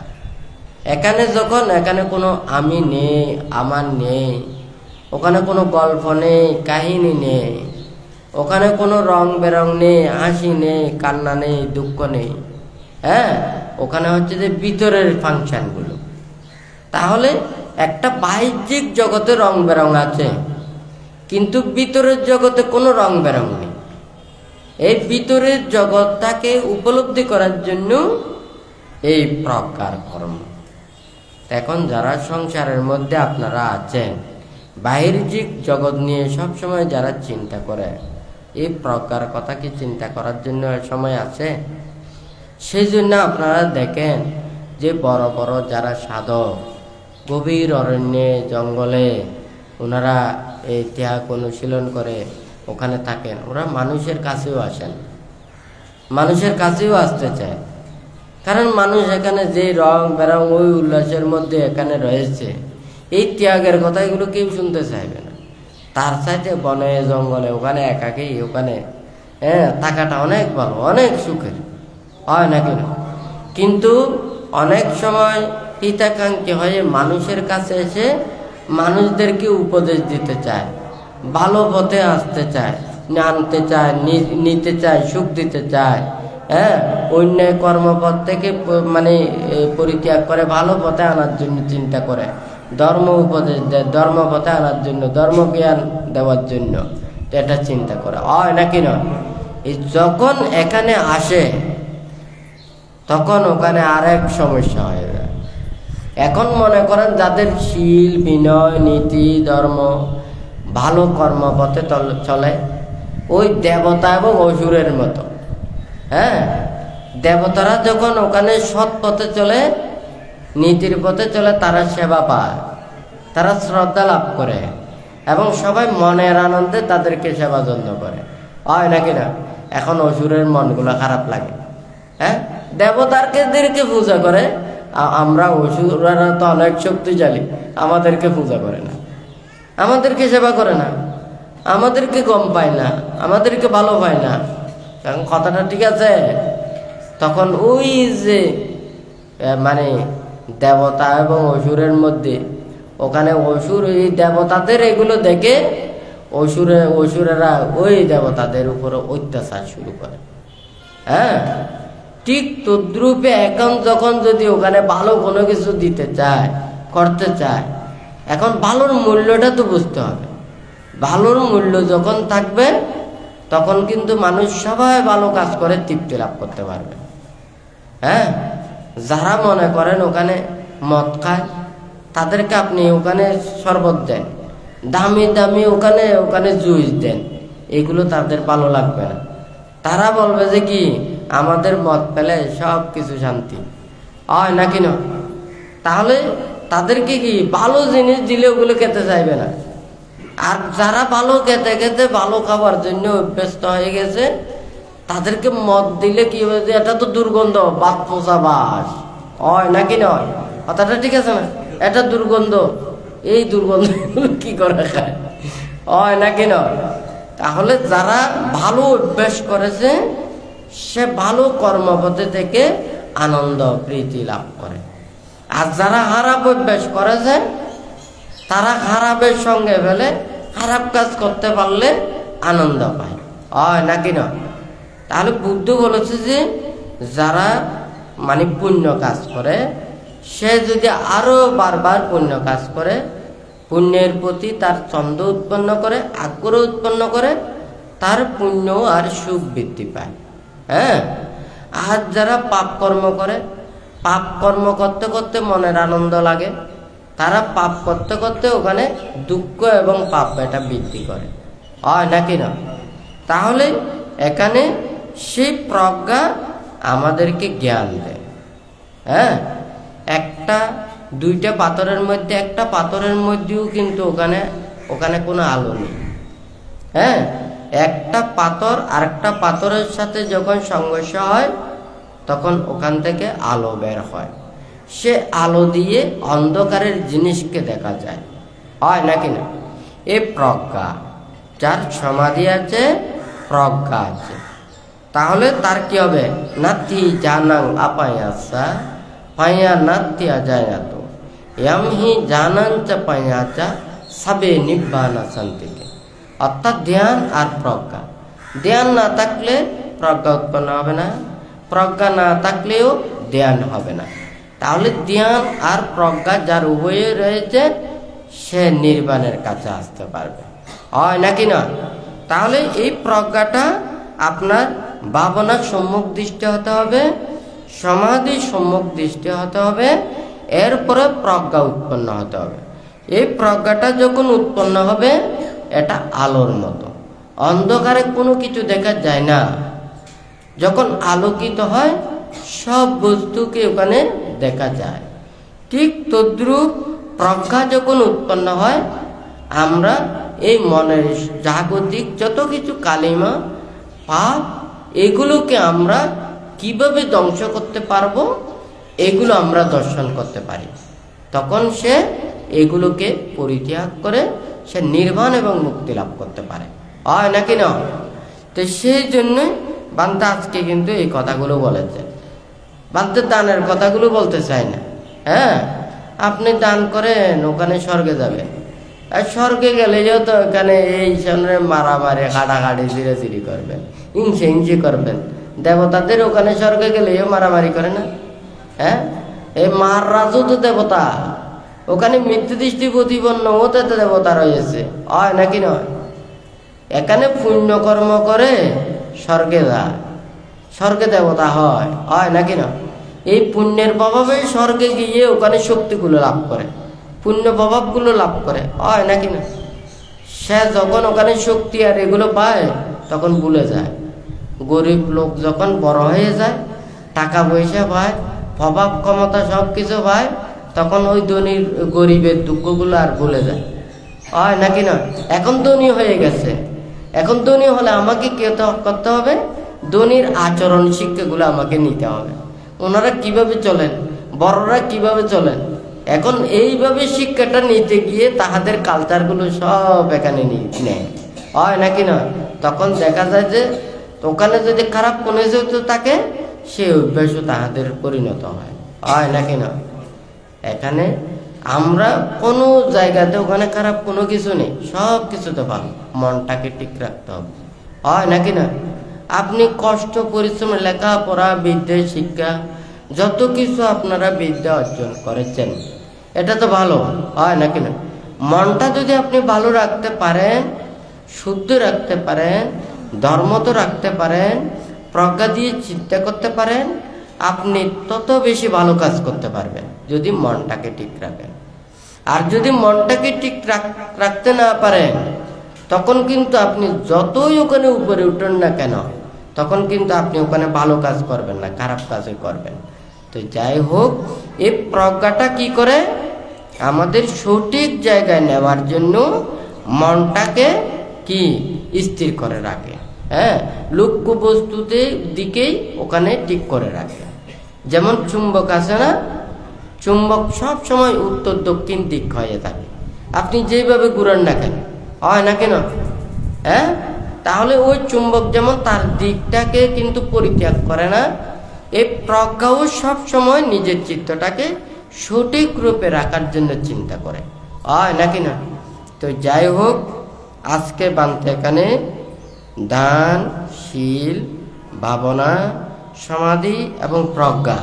এখানে কোনো আমি নেই, আমার নেই, ওখানে কোনো গল্প নেই, কাহিনী নেই, ওখানে কোনো রং বেরং নেই, হাসি নেই, কান্না নেই, দুঃখ নেই, হ্যাঁ। ওখানে হচ্ছে যে ভিতরের ফাংশনগুলো। তাহলে একটা বাহ্যিক জগতে রং বেরং আছে, কিন্তু ভিতরের জগতে কোনো রং বেরং নেই। এই ভিতরের জগৎটাকে উপলব্ধি করার জন্য এই প্রজ্ঞার কর্ম। এখন যারা সংসারের মধ্যে আপনারা আছেন, বাহ্যিক জগৎ নিয়ে সবসময় যারা চিন্তা করে, এই প্রজ্ঞার কথা কি চিন্তা করার জন্য সময় আছে? সেই জন্য আপনারা দেখেন যে বড় বড় যারা সাধক, গভীর অরণ্যে জঙ্গলে ওনারা এই ত্যাগ অনুশীলন করে ওখানে থাকেন, ওরা মানুষের কাছেও আসেন, মানুষের কাছেও আসতে চায়। কারণ মানুষ এখানে যে রং বেরং ওই উল্লাসের মধ্যে এখানে রয়েছে, এই ত্যাগের কথা এগুলো কেউ শুনতে চাইবে না। তার চাইতে বনে জঙ্গলে ওখানে একাকি ওখানে থাকাটা অনেক ভালো, অনেক সুখের, হয় নাকি না? কিন্তু অনেক সময় হিতাকাঙ্ক্ষী হয়ে মানুষের কাছে এসে মানুষদেরকে উপদেশ দিতে চায়, ভালো পথে আসতে চায়, আনতে চায়, নিতে চায়, সুখ দিতে চায়, হ্যাঁ। অন্যায় কর্মপথ থেকে মানে পরিত্যাগ করে ভালো পথে আনার জন্য চিন্তা করে, ধর্ম উপদেশ দেয়, ধর্ম পথে আনার জন্য, ধর্ম জ্ঞান দেওয়ার জন্য এটা চিন্তা করে, হয় নাকি না? এই যখন এখানে আসে তখন ওখানে আরেক সমস্যা হয়ে যায়। এখন মনে করেন যাদের শীল, বিনয়, নীতি, ধর্ম, ভালো কর্মপথে চলে, ওই দেবতা এবং অসুরের মতো, হ্যাঁ। দেবতারা যখন ওখানে সৎ পথে চলে, নীতির পথে চলে, তারা সেবা পায়, তারা শ্রদ্ধা লাভ করে এবং সবাই মনের আনন্দে তাদেরকে সেবা যত্ন করে, হয় নাকি না? এখন অসুরের মনগুলো খারাপ লাগে, হ্যাঁ। দেবতাদেরকে পূজা করে, আমরা অসুররা তো অনেক শক্তিশালী, আমাদেরকে পূজা করে না, আমাদেরকে সেবা করে না। আমাদেরকে কম পায় না, আমাদেরকে ভালো পায় না। কারণ কথাটা ঠিক আছে। তখন ওই যে মানে দেবতা এবং অসুরের মধ্যে, ওখানে অসুর এই দেবতাদের এগুলো দেখে অসুরেরা ওই দেবতাদের উপরে অত্যাচার শুরু করে। হ্যাঁ, ঠিক তদ্রূপে এখন যখন যদি ওখানে ভালো কোনো কিছু দিতে চায়, করতে চায়, এখন ভালোর মূল্যটা তো বুঝতে হবে। ভালোর মূল্য যখন থাকবে তখন কিন্তু মানুষ সবাই ভালো কাজ করে তৃপ্তি লাভ করতে পারবে। হ্যাঁ, যারা মনে করেন ওখানে মদ খায়, তাদেরকে আপনি ওখানে শরবত দেন, দামি দামি ওখানে জুস দেন, এগুলো তাদের ভালো লাগবে না। তারা বলবে যে কি আমাদের মদ পেলে সব কিছু শান্তি হয় নাকি না। তাহলে তাদেরকে কি ভালো জিনিস দিলে ওগুলো খেতে চাইবে না। আর যারা ভালো খেতে খেতে ভালো খাবার জন্য অভ্যস্ত হয়ে গেছে, তাদেরকে মদ দিলে কি হবে, এটা তো দুর্গন্ধ, বাত পোষা বাস হয় নাকি নয়, কথাটা ঠিক আছে না? এটা দুর্গন্ধ, এই দুর্গন্ধ কি করে খায়, হয় নাকি নয়? তাহলে যারা ভালো অভ্যাস করেছে সে ভালো কর্মপথে থেকে আনন্দ প্রীতি লাভ করে। আর যারা খারাপ অভ্যাস করেছে তারা খারাপের সঙ্গে ফেলে খারাপ কাজ করতে পারলে আনন্দ পায়, হয় নাকি নয়? তাহলে বুদ্ধ বলেছে যে যারা মানে পুণ্য কাজ করে, সে যদি আরো বারবার পুণ্য কাজ করে, পুণ্যের প্রতি তার ছন্দ উৎপন্ন করে, আগ্রহ উৎপন্ন করে, তার পুণ্য আর সুখ বৃদ্ধি পায়। হ্যাঁ, আর যারা পাপ কর্ম করে, পাপ কর্ম করতে করতে মনের আনন্দ লাগে, তারা পাপ করতে করতে ওখানে দুঃখ এবং পাপ এটা বৃদ্ধি করে, হয় নাকি না? তাহলে এখানে সেই প্রজ্ঞা আমাদেরকে জ্ঞান দেয়। হ্যাঁ, একটা দুইটা পাথরের মধ্যে, একটা পাথরের মধ্যেও কিন্তু ওখানে কোনো আলো নেই। হ্যাঁ, একটা পাথর আরেকটা পাথরের সাথে যখন সংঘর্ষ হয় তখন ওখান থেকে আলো বের হয়, সে আলো দিয়ে অন্ধকারের জিনিসকে দেখা যায়, হয় নাকি না? এই প্রজ্ঞা, যার সমাধি আছে, প্রজ্ঞা আছে, তাহলে তার কি হবে? নাতি জানাং আপায়াসা পায়া নাতিয়া যায় না তো এমহি জানাঞ্চা পায়াচা সবে নিব্বানা শান্তিকে। অর্থাৎ ধ্যান আর প্রজ্ঞা, ধ্যান না থাকলে প্রজ্ঞা উৎপন্ন হবে না, প্রজ্ঞা না থাকলেও ধ্যান হবে না। তাহলে ধ্যান আর প্রজ্ঞা যার উভয়ে রয়েছে সে নির্বাণের কাছে আসতে পারবে, হয় নাকি না? তাহলে এই প্রজ্ঞাটা আপনার ভাবনার সম্মুখ দৃষ্টি হতে হবে, সমাধি সম্মুখ দৃষ্টি হতে হবে, এরপরে প্রজ্ঞা উৎপন্ন হতে হবে। এই প্রজ্ঞাটা যখন উৎপন্ন হবে এটা আলোর মতো, অন্ধকারে কোনো কিছু দেখা যায় না। যখন আলোকিত হয় সব বস্তুকে ওখানে দেখা যায়। ঠিক তদ্রূপ প্রজ্ঞা যখন উৎপন্ন হয়, আমরা এই মনের জাগতিক যত কিছু কালিমা পাপ, এগুলোকে আমরা কিভাবে ধ্বংস করতে পারবো এগুলো আমরা দর্শন করতে পারি। তখন সে এগুলোকে পরিত্যাগ করে সে নির্বাণ এবং মুক্তি লাভ করতে পারে, হয় নাকি না? তো সেই জন্যই বান্দা আজকে কিন্তু এই কথাগুলো বলেছে। বান্দা দানের কথাগুলো বলতে চায় না। হ্যাঁ, আপনি দান করেন ওখানে স্বর্গে যাবেন, আর স্বর্গে গেলে তো ওখানে এই সামনে মারামারি কাটাকাটি চিরাচিরি করবেন, হিংসে করবেন। দেবতাদের ওখানে স্বর্গে গেলেও মারামারি করে না। হ্যাঁ, এই মার রাজু তো দেবতা, ওখানে মৃত্যু দৃষ্টি প্রতিপন্ন হতে তো দেবতা রয়েছে, হয় নাকি নয়? এখানে পুণ্য কর্ম করে স্বর্গে যায়, স্বর্গে দেবতা হয়, হয় নাকি না? এই পুণ্যের প্রভাবে স্বর্গে গিয়ে ওখানে শক্তিগুলো লাভ করে, পুণ্য প্রভাবগুলো লাভ করে, হয় নাকি না? সে যখন ওখানে শক্তি আর এগুলো পায় তখন ভুলে যায়। গরিব লোক যখন বড় হয়ে যায়, টাকা পয়সা পায়, প্রভাব ক্ষমতা সব কিছু পায়, তখন ওই ধনীর গরিবের দুঃখগুলো আর ভুলে যায়, হয় নাকি না? এখন ধনী হয়ে গেছে, এখন ধনী হলে আমাকে কি করতে হবে? ধনীর আচরণ শিক্ষাগুলো আমাকে নিতে হবে। ওনারা কিভাবে চলেন, বড়রা কিভাবে চলেন, এখন এইভাবে শিক্ষাটা নিতে গিয়ে তাহাদের কালচারগুলো সব এখানে নেয়, হয় নাকি না? তখন দেখা যায় যে ওখানে যদি খারাপ কোনো কিছু থাকে সেই অভ্যাসও তাহাদের পরিণত হয় নাকি না? এখানে আমরা কোনো জায়গাতে ওখানে খারাপ কোনো কিছু নেই, সব কিছুতে ভালো, মনটাকে ঠিক রাখতে হবে, হয় নাকি না? আপনি কষ্ট পরিশ্রম লেখাপড়া বিদ্যা শিক্ষা যত কিছু আপনারা বিদ্যা অর্জন করেছেন এটা তো ভালো, হয় নাকি না? মনটা যদি আপনি ভালো রাখতে পারেন, শুদ্ধ রাখতে পারেন, ধর্ম তো রাখতে পারেন, প্রজ্ঞা দিয়ে চিন্তা করতে পারেন, আপনি তত বেশি ভালো কাজ করতে পারবেন যদি মনটাকে ঠিক রাখেন। আর যদি মনটাকে ঠিক রাখতে না পারেন তখন কিন্তু আপনি যতই ওখানে উপরে উঠেন না কেন তখন কিন্তু আপনি ওখানে ভালো কাজ করবেন না, খারাপ কাজই করবেন। তো যাই হোক, এই প্রজ্ঞাটা কি করে আমাদের সঠিক জায়গায় নেওয়ার জন্য মনটাকে কি স্থির করে রাখে, হ্যাঁ, লক্ষ্য বস্তুতে দিকেই ওখানে ঠিক করে রাখে। যেমন চুম্বক আছে না, চুম্বক সব সময় উত্তর দক্ষিণ দিক হয়ে থাকে, আপনি যেভাবে ঘুরান না কেন, হয় না কেন, হ্যাঁ, তাহলে ওই চুম্বক যেমন তার দিকটাকে কিন্তু পরিত্যাগ করে না, এই প্রজ্ঞাও সব সময় নিজের চিত্তটাকে সঠিক রূপে রাখার জন্য চিন্তা করে, হয় নাকি না? তো যাই হোক, আজকে বানতে এখানে দান, শীল, ভাবনা, সমাধি এবং প্রজ্ঞা,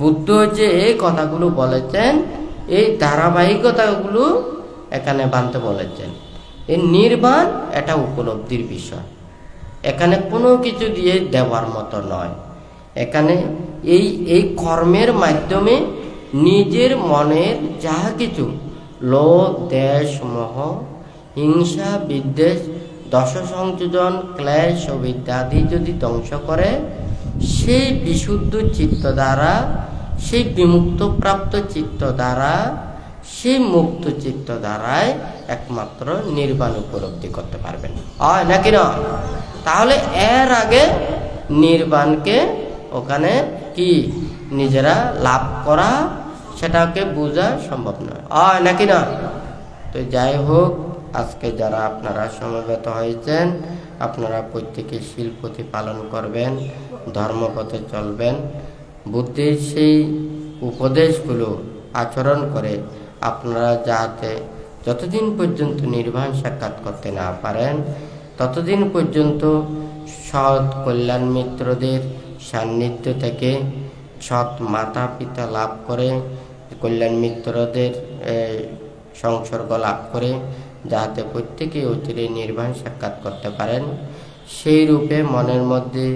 বুদ্ধ যে এই কথাগুলো বলেছেন এই ধারাবাহিকতাগুলো এখানে বানতে বলেছেন। এই নির্বাণ এটা উপলব্ধির বিষয়, এখানে কোনো কিছু দিয়ে দেওয়ার মতো নয়। এখানে এই কর্মের মাধ্যমে নিজের মনের যাহা কিছু লোভ, দেশ, মোহ, হিংসা, বিদ্বেষ, দশ সংযোজন, ক্লেশ, অবিদ্যাদি যদি ধ্বংস করে, সেই বিশুদ্ধ চিত্ত দ্বারা, সেই বিমুক্ত প্রাপ্ত চিত্ত দ্বারা, সেই মুক্ত চিত্ত দ্বারাই একমাত্র নির্বাণ উপলব্ধি করতে পারবেন, হয় নাকি না? তাহলে এর আগে নির্বাণকে ওখানে কি নিজেরা লাভ করা সেটাকে বোঝা সম্ভব নয়, হয় নাকি না? তো যাই হোক, আজকে যারা আপনারা সমবেত হয়েছেন আপনারা প্রত্যেকে শীল প্রতিপালন করবেন, ধর্মপথে চলবেন, বুদ্ধির সেই উপদেশগুলো আচরণ করে আপনারা যাতে যতদিন পর্যন্ত নির্বাণ সাক্ষাৎ করতে না পারেন ততদিন পর্যন্ত সৎ কল্যাণ মিত্রদের সান্নিধ্য থেকে সৎ মাতা পিতা লাভ করে, কল্যাণ মিত্রদের সংসর্গ লাভ করে যাতে প্রত্যেকে অচিরে নির্বাণ সাক্ষাৎ করতে পারেন, সেই রূপে মনের মধ্যে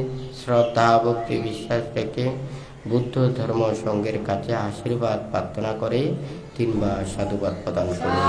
শ্রদ্ধা, ভক্তি, বিশ্বাস রেখে বুদ্ধ ধর্ম সঙ্গের কাছে আশীর্বাদ প্রার্থনা করে 3 বার সাধুবাদ প্রদান করুন।